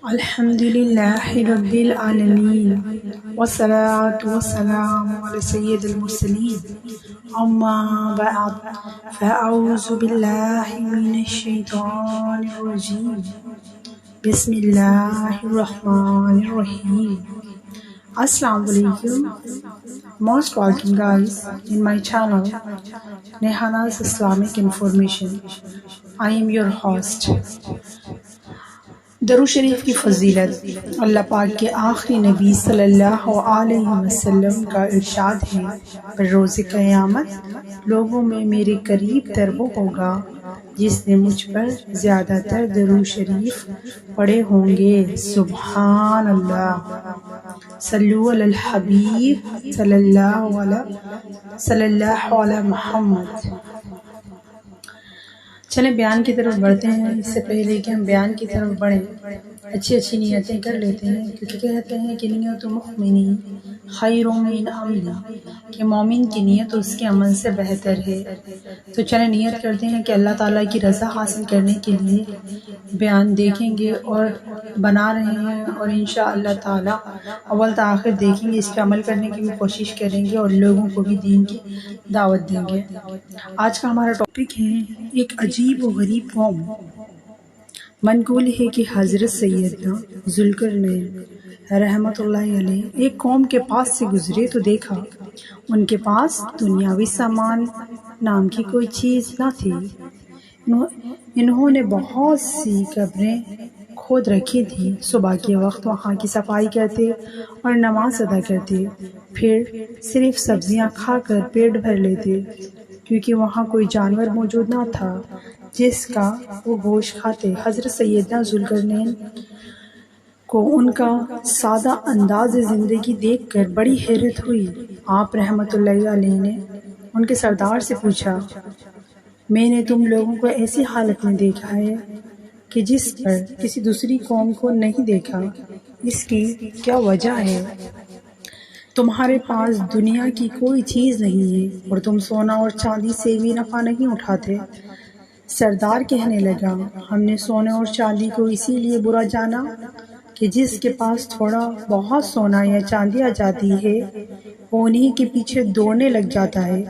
الحمد لله رب العالمين والصلاة والسلام على سيد المرسلين أما بعد فأعوذ بالله من الشيطان الرجيم بسم الله الرحمن الرحيم. Assalamu alaikum. Most welcome guys in my channel Nehana's Islamic Information. I am your host. درود شریف کی فضیلت اللہ پاک کے آخری نبی صلی اللہ علیہ وسلم کا ارشاد ہے، پر روز قیامت لوگوں میں میرے قریب تر وہ ہوگا جس نے مجھ پر زیادہ تر درود شریف پڑھے ہوں گے۔ سبحان اللہ۔ صلو علی الحبیب صلی اللہ علی محمد۔ چلیں بیان کی طرف بڑھتے ہیں۔ اس سے پہلے کہ ہم بیان کی طرف بڑھیں اچھی نیتیں کر لیتے ہیں، کیونکہ کہتے ہیں کہ نیت مؤمن خیر من عمل، کہ مومن کی نیت اس کے عمل سے بہتر ہے۔ تو چلیں نیت کرتے ہیں کہ اللہ تعالیٰ کی رضا حاصل کرنے کے لیے بیان دیکھیں گے اور بنا رہے ہیں، اور انشاءاللہ تعالیٰ اول تا آخر دیکھیں گے، اس پہ عمل کرنے کی بھی کوشش کریں گے اور لوگوں کو بھی دین کی دعوت دیں گے۔ آج کا ہمارا ٹاپک ہے ایک عجیب و غریب قوم۔ منقول ہے کہ حضرت سیدنا ذوالقرنین رحمۃ اللہ علیہ ایک قوم کے پاس سے گزرے تو دیکھا ان کے پاس دنیاوی سامان نام کی کوئی چیز نہ تھی۔ انہوں نے بہت سی قبریں کھود رکھی تھی۔ صبح کے وقت وہاں کی صفائی کرتے اور نماز ادا کرتے، پھر صرف سبزیاں کھا کر پیٹ بھر لیتے، کیونکہ وہاں کوئی جانور موجود نہ تھا جس کا وہ گوشت کھاتے۔ حضرت سیدنا ذوالقرنین کو ان کا سادہ انداز زندگی دیکھ کر بڑی حیرت ہوئی۔ آپ رحمۃ اللہ علیہ نے ان کے سردار سے پوچھا، میں نے تم لوگوں کو ایسی حالت میں دیکھا ہے کہ جس پر کسی دوسری قوم کو نہیں دیکھا، اس کی کیا وجہ ہے؟ تمہارے پاس دنیا کی کوئی چیز نہیں ہے اور تم سونا اور چاندی سے بھی نفع نہیں اٹھاتے۔ سردار کہنے لگا، ہم نے سونے اور چاندی کو اسی لیے برا جانا کہ جس کے پاس تھوڑا بہت سونا یا چاندی آ جاتی ہے وہ انہی کے پیچھے دوڑنے لگ جاتا ہے۔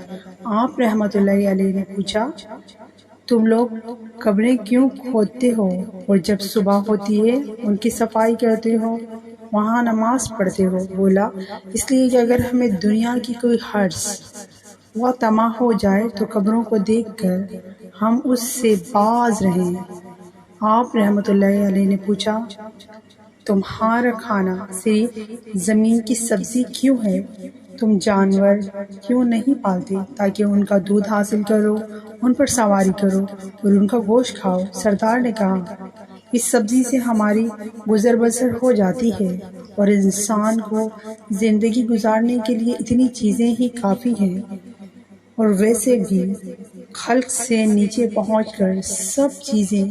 آپ رحمۃ اللہ علیہ نے پوچھا، تم لوگ قبریں کیوں کھودتے ہو اور جب صبح ہوتی ہے ان کی صفائی کرتے ہو، وہاں نماز پڑھتے ہو؟ بولا، اس لیے کہ اگر ہمیں دنیا کی کوئی حرص و طمع ہو جائے تو قبروں کو دیکھ کر ہم اس سے باز رہیں۔ آپ رحمۃ اللہ علیہ نے پوچھا، تمہارا کھانا صرف زمین کی سبزی کیوں ہے؟ تم جانور کیوں نہیں پالتے تاکہ ان کا دودھ حاصل کرو، ان پر سواری کرو اور ان کا گوشت کھاؤ؟ سردار نے کہا، اس سبزی سے ہماری گزر بسر ہو جاتی ہے اور انسان کو زندگی گزارنے کے لیے اتنی چیزیں ہی کافی ہیں، اور ویسے بھی خلق سے نیچے پہنچ کر سب چیزیں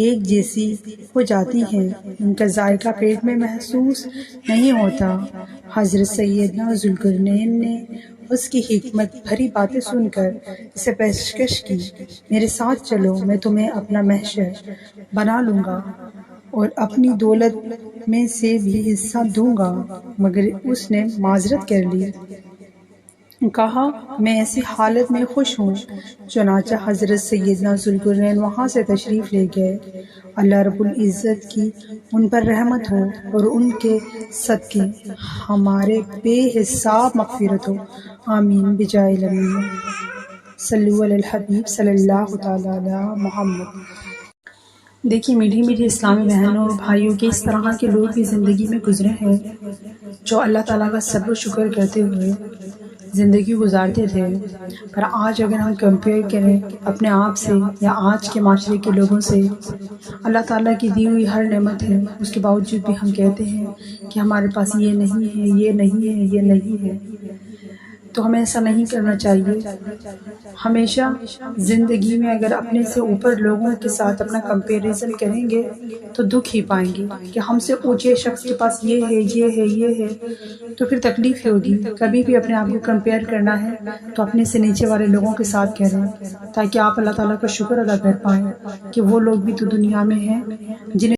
ایک جیسی ہو جاتی ہیں، ان کا ذائقہ پیٹ میں محسوس نہیں ہوتا۔ حضرت سیدنا ذوالقرنین نے اس کی حکمت بھری باتیں سن کر اسے پیشکش کی، میرے ساتھ چلو، میں تمہیں اپنا محشر بنا لوں گا اور اپنی دولت میں سے بھی حصہ دوں گا۔ مگر اس نے معذرت کر لی، کہا، میں ایسی حالت میں خوش ہوں۔ چنانچہ حضرت سیدنا ذوالقرنین وہاں سے تشریف لے گئے۔ اللہ رب العزت کی ان پر رحمت ہو اور ان کے صدقے ہمارے بے حساب مغفرت ہو، آمین بجائے الامین۔ صلو علی الحبیب صلی اللہ تعالی علی محمد۔ دیکھیے میٹھی میٹھی اسلامی بہنوں اور بھائیوں کے اس طرح کے لوگ بھی زندگی میں گزرے ہیں جو اللہ تعالیٰ کا صبر و شکر کرتے ہوئے زندگی گزارتے تھے، پر آج اگر ہم کمپیئر کریں اپنے آپ سے یا آج کے معاشرے کے لوگوں سے، اللہ تعالیٰ کی دی ہوئی ہر نعمت ہے، اس کے باوجود بھی ہم کہتے ہیں کہ ہمارے پاس یہ نہیں ہے، یہ نہیں ہے، یہ نہیں ہے۔ تو ہمیں ایسا نہیں کرنا چاہیے۔ ہمیشہ زندگی میں اگر اپنے سے اوپر لوگوں کے ساتھ اپنا کمپیریزن کریں گے تو دکھ ہی پائیں گے کہ ہم سے اونچے شخص کے پاس یہ ہے، یہ ہے، یہ ہے، تو پھر تکلیف ہوگی۔ کبھی بھی اپنے آپ کو کمپیئر کرنا ہے تو اپنے سے نیچے والے لوگوں کے ساتھ کریں، تاکہ آپ اللہ تعالیٰ کا شکر ادا کر پائیں کہ وہ لوگ بھی تو دنیا میں ہیں جنہیں